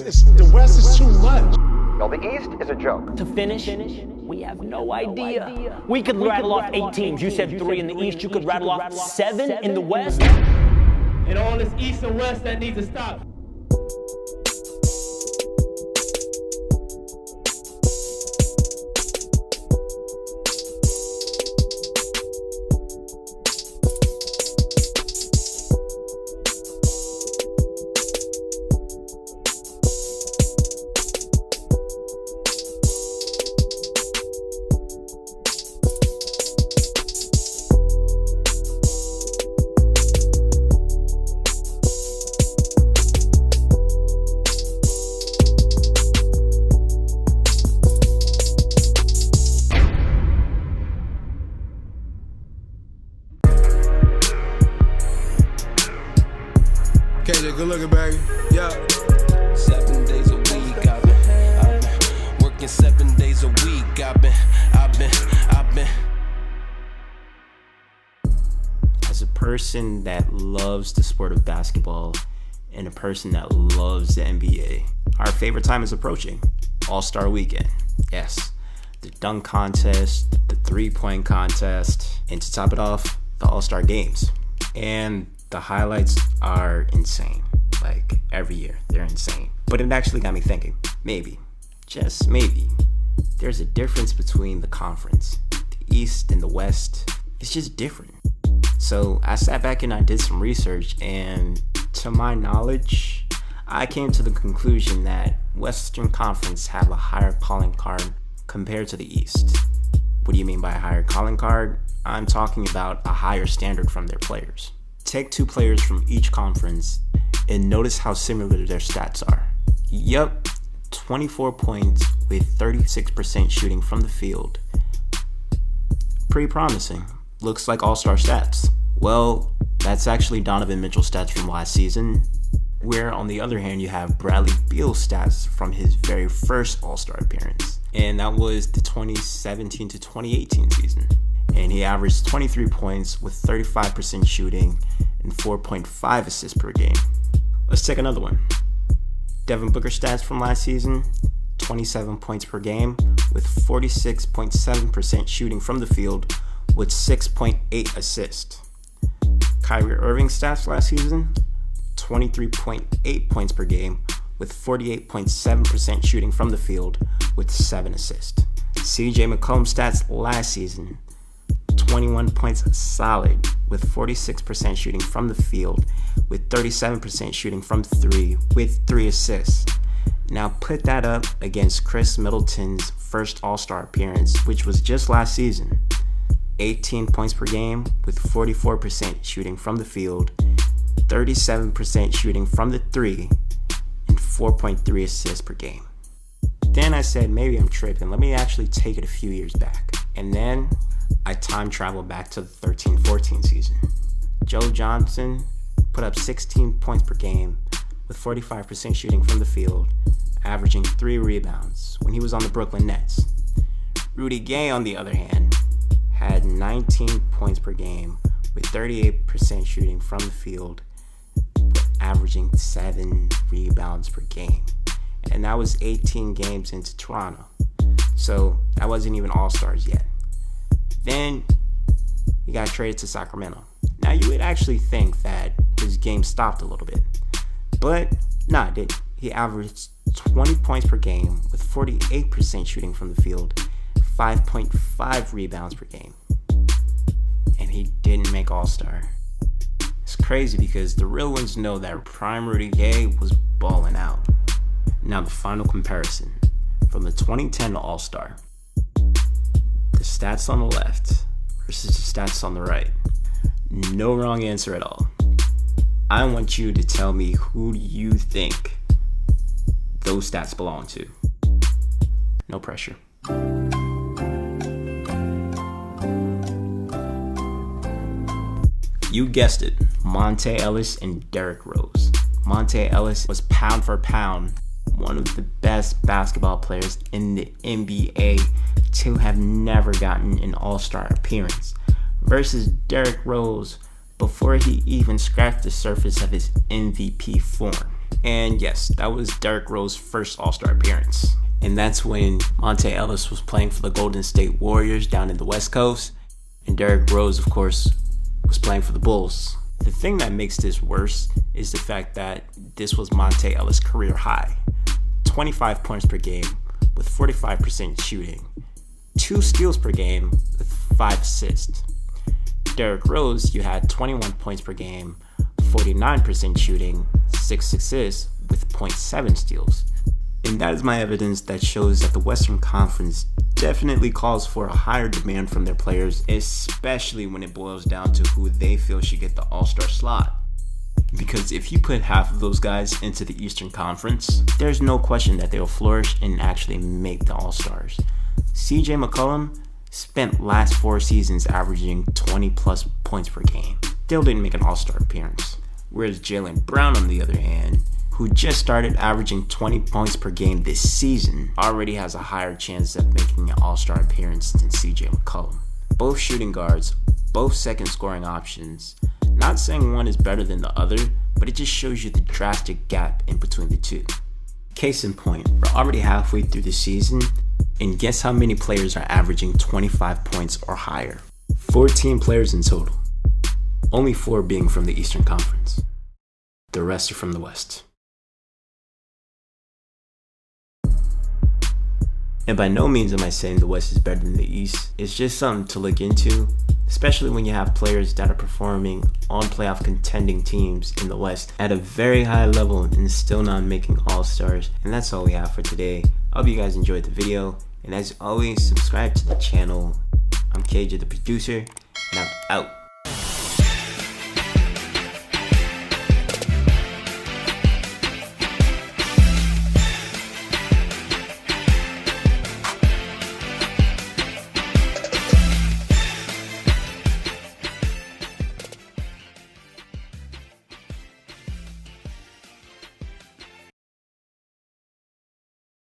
The West is too much. No, the East is a joke. To finish, we have no idea. We could rattle off 8 teams. You said 3 in the East. You could rattle off 7 in the West. And all this East and West that needs to stop. KJ, good looking, baby. Yeah. 7 days a week, I've been working 7 days a week. I've been. As a person that loves the sport of basketball and a person that loves the NBA, our favorite time is approaching. All-Star Weekend. Yes. The dunk contest, the three-point contest, and to top it off, the All-Star Games. And the highlights are insane. Like, every year, they're insane. But it actually got me thinking, maybe, just maybe, there's a difference between the conference. The East and the West, it's just different. So I sat back and I did some research, and to my knowledge, I came to the conclusion that Western Conference have a higher calling card compared to the East. What do you mean by a higher calling card? I'm talking about a higher standard from their players. Take 2 players from each conference and notice how similar their stats are. Yup, 24 points with 36% shooting from the field. Pretty promising. Looks like all-star stats. Well, that's actually Donovan Mitchell's stats from last season, where on the other hand you have Bradley Beal's stats from his very first all-star appearance. And that was the 2017 to 2018 season. And he averaged 23 points with 35% shooting and 4.5 assists per game. Let's take another one. Devin Booker stats from last season, 27 points per game with 46.7% shooting from the field with 6.8 assists. Kyrie Irving stats last season, 23.8 points per game with 48.7% shooting from the field with 7 assists. CJ McCollum stats last season, 21 points solid with 46% shooting from the field with 37% shooting from 3 with 3 assists. Now put that up against Chris Middleton's first All-Star appearance, which was just last season. 18 points per game with 44% shooting from the field, 37% shooting from the 3, and 4.3 assists per game. Then I said, maybe I'm tripping. Let me actually take it a few years back. And then I time traveled back to the 13-14 season. Joe Johnson put up 16 points per game with 45% shooting from the field, averaging 3 rebounds when he was on the Brooklyn Nets. Rudy Gay, on the other hand, had 19 points per game with 38% shooting from the field, averaging 7 rebounds per game. And that was 18 games into Toronto. So that wasn't even All-Stars yet. Then he got traded to Sacramento. Now you would actually think that his game stopped a little bit. But nah, it didn't. He averaged 20 points per game with 48% shooting from the field, 5.5 rebounds per game. And he didn't make All-Star. It's crazy because the real ones know that prime Rudy Gay was balling out. Now the final comparison from the 2010 All-Star. The stats on the left versus the stats on the right. No wrong answer at all. I want you to tell me who do you think those stats belong to. No pressure. You guessed it, Monte Ellis and Derrick Rose. Monte Ellis was pound for pound one of the best basketball players in the NBA to have never gotten an All-Star appearance, versus Derrick Rose before he even scratched the surface of his MVP form. And yes, that was Derrick Rose's first All-Star appearance. And that's when Monte Ellis was playing for the Golden State Warriors down in the West Coast. And Derrick Rose, of course, was playing for the Bulls. The thing that makes this worse is the fact that this was Monte Ellis' career high. 25 points per game with 45% shooting. 2 steals per game with 5 assists. Derrick Rose, you had 21 points per game, 49% shooting, 6 assists with 0.7 steals. And that is my evidence that shows that the Western Conference definitely calls for a higher demand from their players, especially when it boils down to who they feel should get the All-Star slot. Because if you put half of those guys into the Eastern Conference, there's no question that they'll flourish and actually make the All-Stars. CJ McCollum spent last 4 seasons averaging 20 plus points per game. Still didn't make an All-Star appearance. Whereas Jaylen Brown, on the other hand, who just started averaging 20 points per game this season, already has a higher chance of making an All-Star appearance than CJ McCollum. Both shooting guards, both second scoring options. Not saying one is better than the other, but it just shows you the drastic gap in between the two. Case in point, we're already halfway through the season, and guess how many players are averaging 25 points or higher? 14 players in total. Only 4 being from the Eastern Conference. The rest are from the West. And by no means am I saying the West is better than the East. It's just something to look into, especially when you have players that are performing on playoff contending teams in the West at a very high level and still not making All-Stars. And that's all we have for today. I hope you guys enjoyed the video. And as always, subscribe to the channel. I'm KJ, the producer, and I'm out.